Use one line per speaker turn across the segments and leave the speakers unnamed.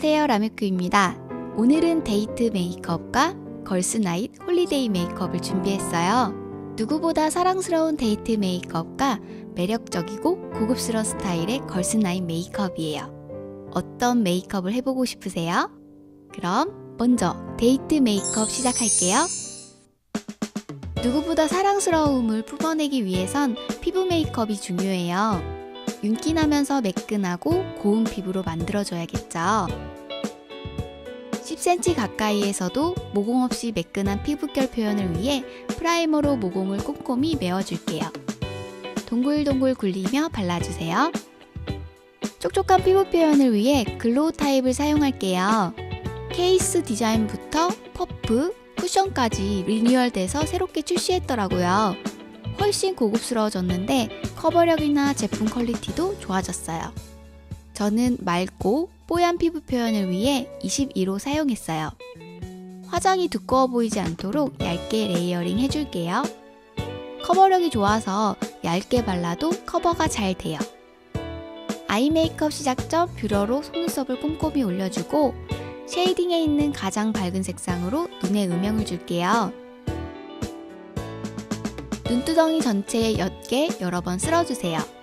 안녕하세요, 라미쿠입니다. 오늘은 데이트 메이크업과 걸스나잇 홀리데이 메이크업을 준비했어요. 누구보다 사랑스러운 데이트 메이크업과 매력적이고 고급스러운 스타일의 걸스나잇 메이크업이에요. 어떤 메이크업을 해보고 싶으세요? 그럼 먼저 데이트 메이크업 시작할게요. 누구보다 사랑스러움을 뿜어내기 위해선 피부 메이크업이 중요해요. 윤기 나면서 매끈하고 고운 피부로 만들어줘야겠죠. 10cm 가까이에서도 모공 없이 매끈한 피부결 표현을 위해 프라이머로 모공을 꼼꼼히 메워줄게요. 동글동글 굴리며 발라주세요. 촉촉한 피부 표현을 위해 글로우 타입을 사용할게요. 케이스 디자인부터 퍼프, 쿠션까지 리뉴얼돼서 새롭게 출시했더라고요. 훨씬 고급스러워졌는데 커버력이나 제품 퀄리티도 좋아졌어요. 저는 맑고 뽀얀 피부 표현을 위해 21호 사용했어요. 화장이 두꺼워 보이지 않도록 얇게 레이어링 해줄게요. 커버력이 좋아서 얇게 발라도 커버가 잘 돼요. 아이 메이크업 시작 전 뷰러로 속눈썹을 꼼꼼히 올려주고 쉐이딩에 있는 가장 밝은 색상으로 눈에 음영을 줄게요. 눈두덩이 전체에 옅게 여러 번 쓸어주세요.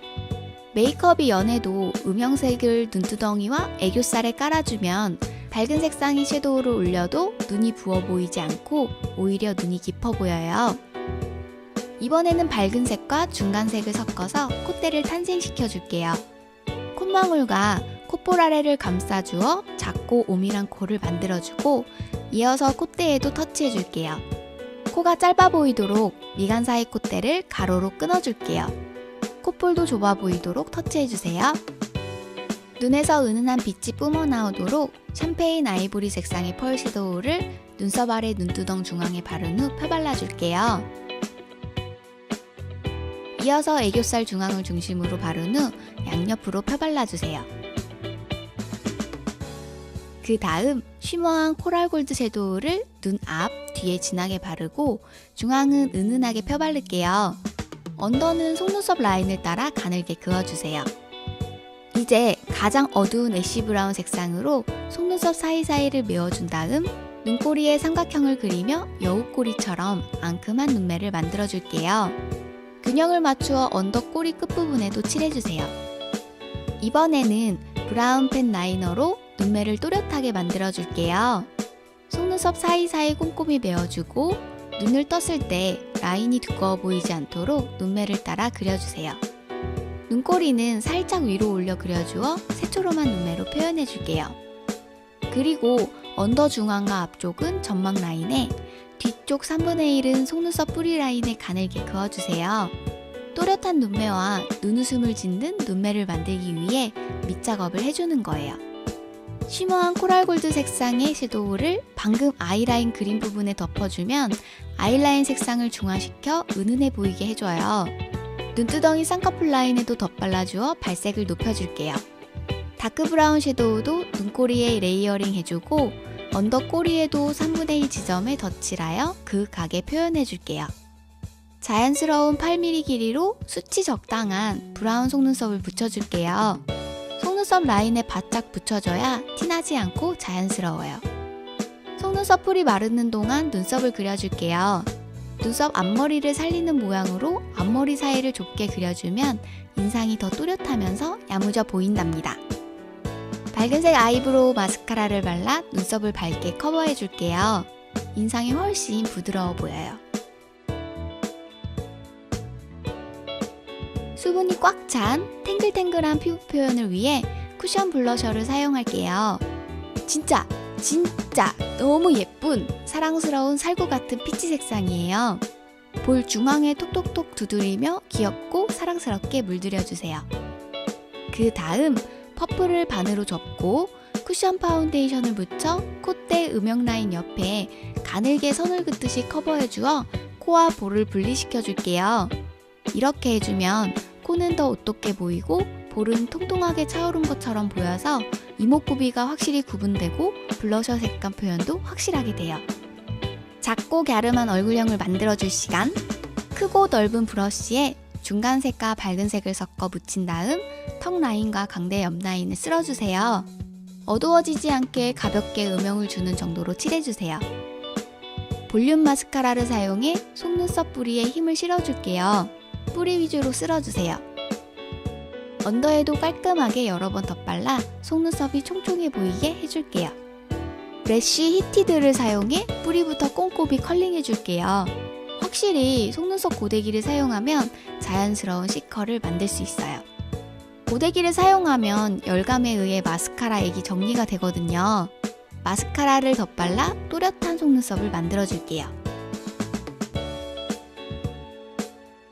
메이크업이 연해도 음영색을 눈두덩이와 애교살에 깔아주면 밝은 색상의 섀도우를 올려도 눈이 부어 보이지 않고 오히려 눈이 깊어 보여요. 이번에는 밝은 색과 중간색을 섞어서 콧대를 탄생시켜줄게요. 콧망울과 콧볼 아래를 감싸주어 작고 오밀한 코를 만들어주고 이어서 콧대에도 터치해줄게요. 코가 짧아 보이도록 미간 사이 콧대를 가로로 끊어줄게요. 콧볼도 좁아 보이도록 터치해주세요. 눈에서 은은한 빛이 뿜어 나오도록 샴페인 아이보리 색상의 펄 섀도우를 눈썹 아래 눈두덩 중앙에 바른 후 펴발라줄게요. 이어서 애교살 중앙을 중심으로 바른 후 양옆으로 펴발라주세요. 그 다음 쉬머한 코랄 골드 섀도우를 눈 앞, 뒤에 진하게 바르고 중앙은 은은하게 펴바를게요. 언더는 속눈썹 라인을 따라 가늘게 그어주세요. 이제 가장 어두운 애쉬 브라운 색상으로 속눈썹 사이사이를 메워준 다음 눈꼬리에 삼각형을 그리며 여우꼬리처럼 앙큼한 눈매를 만들어줄게요. 균형을 맞추어 언더 꼬리 끝부분에도 칠해주세요. 이번에는 브라운 펜 라이너로 눈매를 또렷하게 만들어줄게요. 속눈썹 사이사이 꼼꼼히 메워주고 눈을 떴을 때 라인이 두꺼워 보이지 않도록 눈매를 따라 그려주세요. 눈꼬리는 살짝 위로 올려 그려주어 새초롬한 눈매로 표현해줄게요. 그리고 언더 중앙과 앞쪽은 점막 라인에 뒤쪽 3분의 1은 속눈썹 뿌리 라인에 가늘게 그어주세요. 또렷한 눈매와 눈웃음을 짓는 눈매를 만들기 위해 밑작업을 해주는 거예요. 쉬머한 코랄 골드 색상의 섀도우를 방금 아이라인 그린 부분에 덮어주면 아이라인 색상을 중화시켜 은은해 보이게 해줘요. 눈두덩이 쌍꺼풀 라인에도 덧발라주어 발색을 높여줄게요. 다크 브라운 섀도우도 눈꼬리에 레이어링 해주고 언더 꼬리에도 3분의 1 지점에 덧칠하여 극하게 표현해줄게요. 자연스러운 8mm 길이로 수치 적당한 브라운 속눈썹을 붙여줄게요. 속눈썹 라인에 바짝 붙여줘야 티나지 않고 자연스러워요. 속눈썹 풀이 마르는 동안 눈썹을 그려줄게요. 눈썹 앞머리를 살리는 모양으로 앞머리 사이를 좁게 그려주면 인상이 더 또렷하면서 야무져 보인답니다. 밝은색 아이브로우 마스카라를 발라 눈썹을 밝게 커버해줄게요. 인상이 훨씬 부드러워 보여요. 수분이 꽉 찬 탱글탱글한 피부 표현을 위해 쿠션 블러셔를 사용할게요. 진짜 너무 예쁜 사랑스러운 살구 같은 피치 색상이에요. 볼 중앙에 톡톡톡 두드리며 귀엽고 사랑스럽게 물들여주세요. 그 다음 퍼프를 반으로 접고 쿠션 파운데이션을 묻혀 콧대 음영 라인 옆에 가늘게 선을 긋듯이 커버해주어 코와 볼을 분리시켜줄게요. 이렇게 해주면 코는 더 오똑해 보이고 볼은 통통하게 차오른 것처럼 보여서 이목구비가 확실히 구분되고 블러셔 색감 표현도 확실하게 돼요. 작고 갸름한 얼굴형을 만들어줄 시간! 크고 넓은 브러쉬에 중간색과 밝은색을 섞어 묻힌 다음 턱 라인과 광대 옆 라인을 쓸어주세요. 어두워지지 않게 가볍게 음영을 주는 정도로 칠해주세요. 볼륨 마스카라를 사용해 속눈썹 뿌리에 힘을 실어줄게요. 뿌리 위주로 쓸어주세요. 언더에도 깔끔하게 여러 번 덧발라 속눈썹이 총총해 보이게 해줄게요. 브래쉬 히티드를 사용해 뿌리부터 꼼꼼히 컬링해줄게요. 확실히 속눈썹 고데기를 사용하면 자연스러운 C컬을 만들 수 있어요. 고데기를 사용하면 열감에 의해 마스카라 액이 정리가 되거든요. 마스카라를 덧발라 또렷한 속눈썹을 만들어줄게요.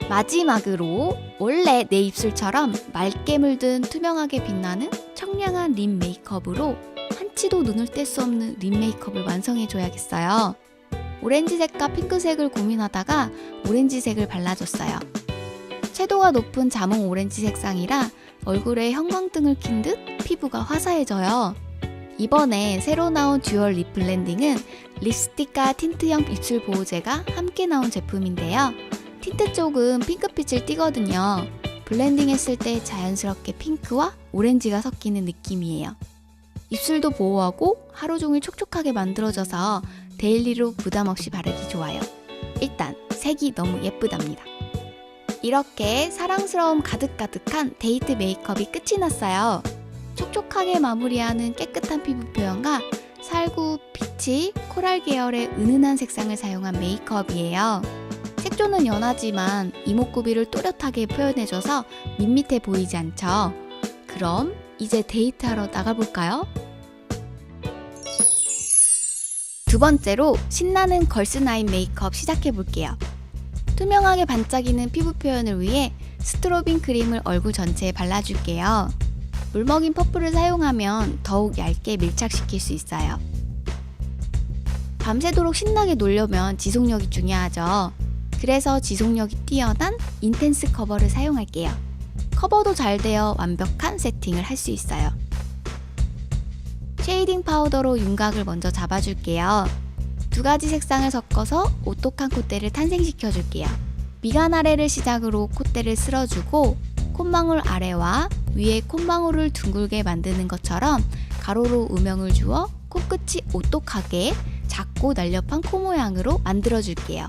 마지막으로 원래 내 입술처럼 맑게 물든 투명하게 빛나는 청량한 립 메이크업으로 한치도 눈을 뗄 수 없는 립 메이크업을 완성해줘야겠어요. 오렌지색과 핑크색을 고민하다가 오렌지색을 발라줬어요. 채도가 높은 자몽 오렌지 색상이라 얼굴에 형광등을 킨 듯 피부가 화사해져요. 이번에 새로 나온 듀얼 립 블렌딩은 립스틱과 틴트형 입술 보호제가 함께 나온 제품인데요. 틴트 쪽은 핑크빛을 띠거든요. 블렌딩 했을 때 자연스럽게 핑크와 오렌지가 섞이는 느낌이에요. 입술도 보호하고 하루 종일 촉촉하게 만들어져서 데일리로 부담 없이 바르기 좋아요. 일단 색이 너무 예쁘답니다. 이렇게 사랑스러움 가득가득한 데이트 메이크업이 끝이 났어요. 촉촉하게 마무리하는 깨끗한 피부 표현과 살구, 피치, 코랄 계열의 은은한 색상을 사용한 메이크업이에요. 색조는 연하지만 이목구비를 또렷하게 표현해줘서 밋밋해 보이지 않죠? 그럼 이제 데이트하러 나가볼까요? 두 번째로 신나는 걸스나인 메이크업 시작해볼게요. 투명하게 반짝이는 피부 표현을 위해 스트로빙 크림을 얼굴 전체에 발라줄게요. 물먹인 퍼프를 사용하면 더욱 얇게 밀착시킬 수 있어요. 밤새도록 신나게 놀려면 지속력이 중요하죠. 그래서 지속력이 뛰어난 인텐스 커버를 사용할게요. 커버도 잘 되어 완벽한 세팅을 할 수 있어요. 쉐이딩 파우더로 윤곽을 먼저 잡아줄게요. 두 가지 색상을 섞어서 오똑한 콧대를 탄생시켜줄게요. 미간 아래를 시작으로 콧대를 쓸어주고 콧망울 아래와 위에 콧망울을 둥글게 만드는 것처럼 가로로 음영을 주어 코끝이 오똑하게 작고 날렵한 코 모양으로 만들어줄게요.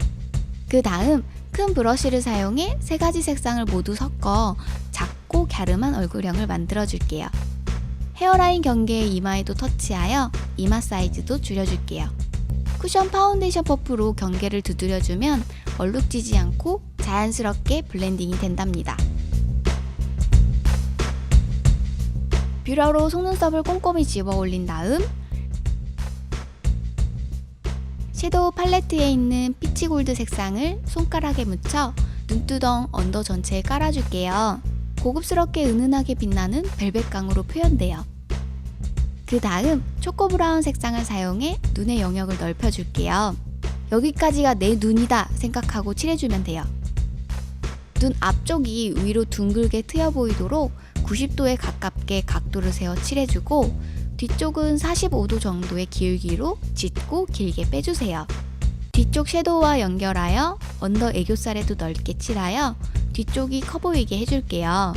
그 다음 큰 브러쉬를 사용해 세 가지 색상을 모두 섞어 작고 갸름한 얼굴형을 만들어줄게요. 헤어라인 경계에 이마에도 터치하여 이마 사이즈도 줄여줄게요. 쿠션 파운데이션 퍼프로 경계를 두드려주면 얼룩지지 않고 자연스럽게 블렌딩이 된답니다. 뷰러로 속눈썹을 꼼꼼히 집어 올린 다음 섀도우 팔레트에 있는 피치 골드 색상을 손가락에 묻혀 눈두덩 언더 전체에 깔아줄게요. 고급스럽게 은은하게 빛나는 벨벳광으로 표현돼요. 그 다음 초코 브라운 색상을 사용해 눈의 영역을 넓혀줄게요. 여기까지가 내 눈이다 생각하고 칠해주면 돼요. 눈 앞쪽이 위로 둥글게 트여 보이도록 90도에 가깝게 각도를 세워 칠해주고 뒤쪽은 45도 정도의 기울기로 짙고 길게 빼주세요. 뒤쪽 섀도우와 연결하여 언더 애교살에도 넓게 칠하여 뒤쪽이 커 보이게 해줄게요.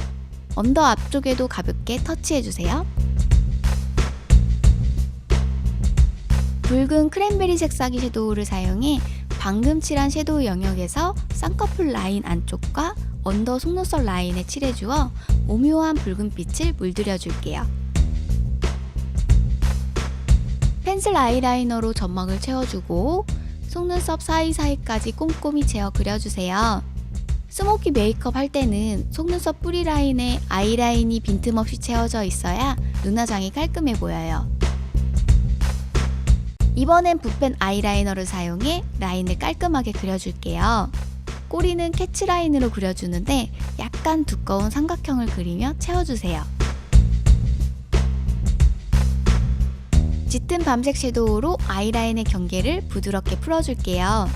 언더 앞쪽에도 가볍게 터치해주세요. 붉은 크랜베리 색상의 섀도우를 사용해 방금 칠한 섀도우 영역에서 쌍꺼풀 라인 안쪽과 언더 속눈썹 라인에 칠해주어 오묘한 붉은빛을 물들여줄게요. 펜슬 아이라이너로 점막을 채워주고 속눈썹 사이사이까지 꼼꼼히 채워 그려주세요. 스모키 메이크업 할 때는 속눈썹 뿌리 라인에 아이라인이 빈틈없이 채워져 있어야 눈화장이 깔끔해 보여요. 이번엔 붓펜 아이라이너를 사용해 라인을 깔끔하게 그려줄게요. 꼬리는 캐치라인으로 그려주는데 약간 두꺼운 삼각형을 그리며 채워주세요. 짙은 밤색 섀도우로 아이라인의 경계를 부드럽게 풀어줄게요.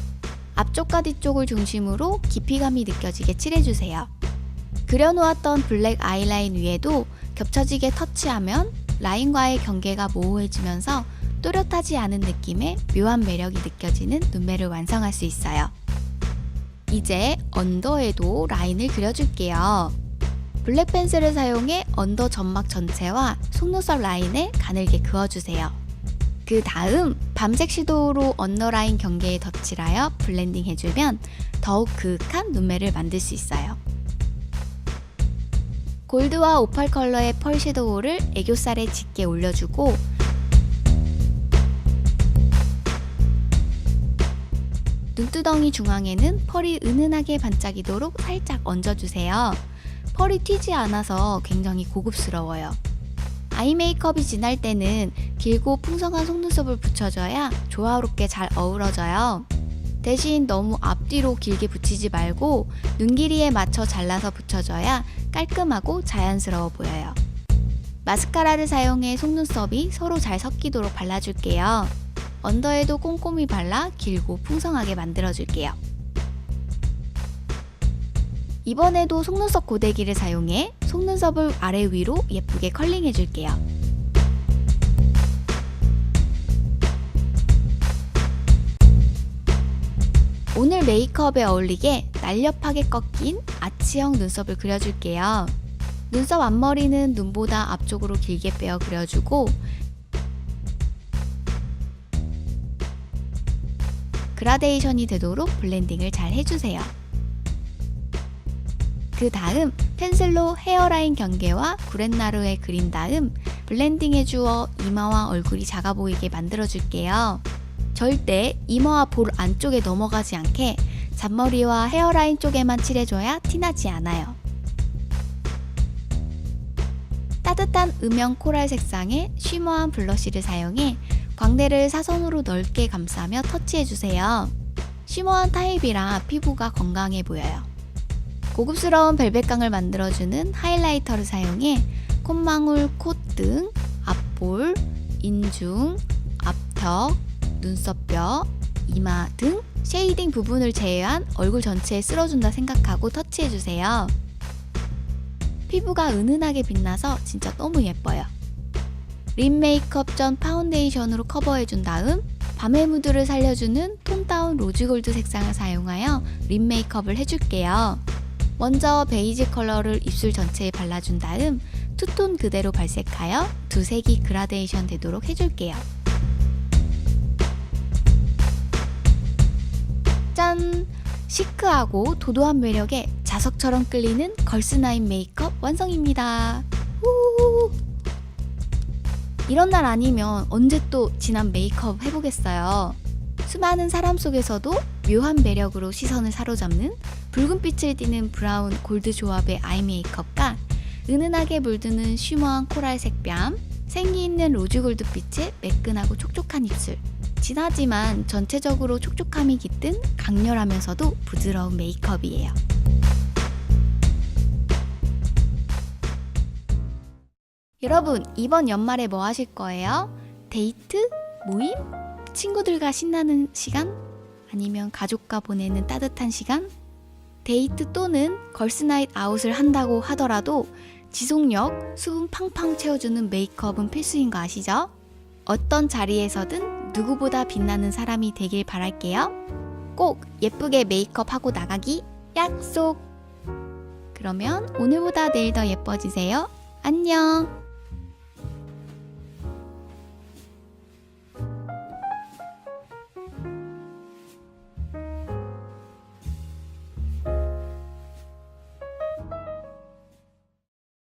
앞쪽과 뒤쪽을 중심으로 깊이감이 느껴지게 칠해주세요. 그려놓았던 블랙 아이라인 위에도 겹쳐지게 터치하면 라인과의 경계가 모호해지면서 또렷하지 않은 느낌의 묘한 매력이 느껴지는 눈매를 완성할 수 있어요. 이제 언더에도 라인을 그려줄게요. 블랙 펜슬을 사용해 언더 점막 전체와 속눈썹 라인에 가늘게 그어주세요. 그 다음 밤색 섀도우로 언더라인 경계에 덧칠하여 블렌딩 해주면 더욱 그윽한 눈매를 만들 수 있어요. 골드와 오팔 컬러의 펄 섀도우를 애교살에 짙게 올려주고 눈두덩이 중앙에는 펄이 은은하게 반짝이도록 살짝 얹어주세요. 펄이 튀지 않아서 굉장히 고급스러워요. 아이 메이크업이 진할 때는 길고 풍성한 속눈썹을 붙여줘야 조화롭게 잘 어우러져요. 대신 너무 앞뒤로 길게 붙이지 말고 눈 길이에 맞춰 잘라서 붙여줘야 깔끔하고 자연스러워 보여요. 마스카라를 사용해 속눈썹이 서로 잘 섞이도록 발라줄게요. 언더에도 꼼꼼히 발라 길고 풍성하게 만들어줄게요. 이번에도 속눈썹 고데기를 사용해 속눈썹을 아래 위로 예쁘게 컬링해줄게요. 오늘 메이크업에 어울리게 날렵하게 꺾인 아치형 눈썹을 그려줄게요. 눈썹 앞머리는 눈보다 앞쪽으로 길게 빼어 그려주고 그라데이션이 되도록 블렌딩을 잘 해주세요. 그 다음 펜슬로 헤어라인 경계와 구렛나루에 그린 다음 블렌딩 해주어 이마와 얼굴이 작아 보이게 만들어줄게요. 절대 이마와 볼 안쪽에 넘어가지 않게 잔머리와 헤어라인 쪽에만 칠해줘야 티나지 않아요. 따뜻한 음영 코랄 색상의 쉬머한 블러쉬를 사용해 광대를 사선으로 넓게 감싸며 터치해주세요. 쉬머한 타입이라 피부가 건강해 보여요. 고급스러운 벨벳광을 만들어주는 하이라이터를 사용해 콧망울, 콧등, 앞볼, 인중, 앞턱, 눈썹뼈, 이마 등 쉐이딩 부분을 제외한 얼굴 전체에 쓸어준다 생각하고 터치해주세요. 피부가 은은하게 빛나서 진짜 너무 예뻐요. 립 메이크업 전 파운데이션으로 커버해준 다음 밤의 무드를 살려주는 톤 다운 로즈골드 색상을 사용하여 립 메이크업을 해줄게요. 먼저 베이지 컬러를 입술 전체에 발라준 다음 투톤 그대로 발색하여 두 색이 그라데이션 되도록 해줄게요. 짠! 시크하고 도도한 매력에 자석처럼 끌리는 걸스나인 메이크업 완성입니다. 후! 이런 날 아니면 언제 또 진한 메이크업 해보겠어요. 수많은 사람 속에서도 묘한 매력으로 시선을 사로잡는 붉은빛을 띠는 브라운 골드 조합의 아이 메이크업과 은은하게 물드는 쉬머한 코랄 색뺨, 생기 있는 로즈 골드빛의 매끈하고 촉촉한 입술, 진하지만 전체적으로 촉촉함이 깃든 강렬하면서도 부드러운 메이크업이에요. 여러분, 이번 연말에 뭐 하실 거예요? 데이트? 모임? 친구들과 신나는 시간? 아니면 가족과 보내는 따뜻한 시간? 데이트 또는 걸스나잇 아웃을 한다고 하더라도 지속력, 수분 팡팡 채워주는 메이크업은 필수인 거 아시죠? 어떤 자리에서든 누구보다 빛나는 사람이 되길 바랄게요. 꼭 예쁘게 메이크업하고 나가기 약속! 그러면 오늘보다 내일 더 예뻐지세요. 안녕!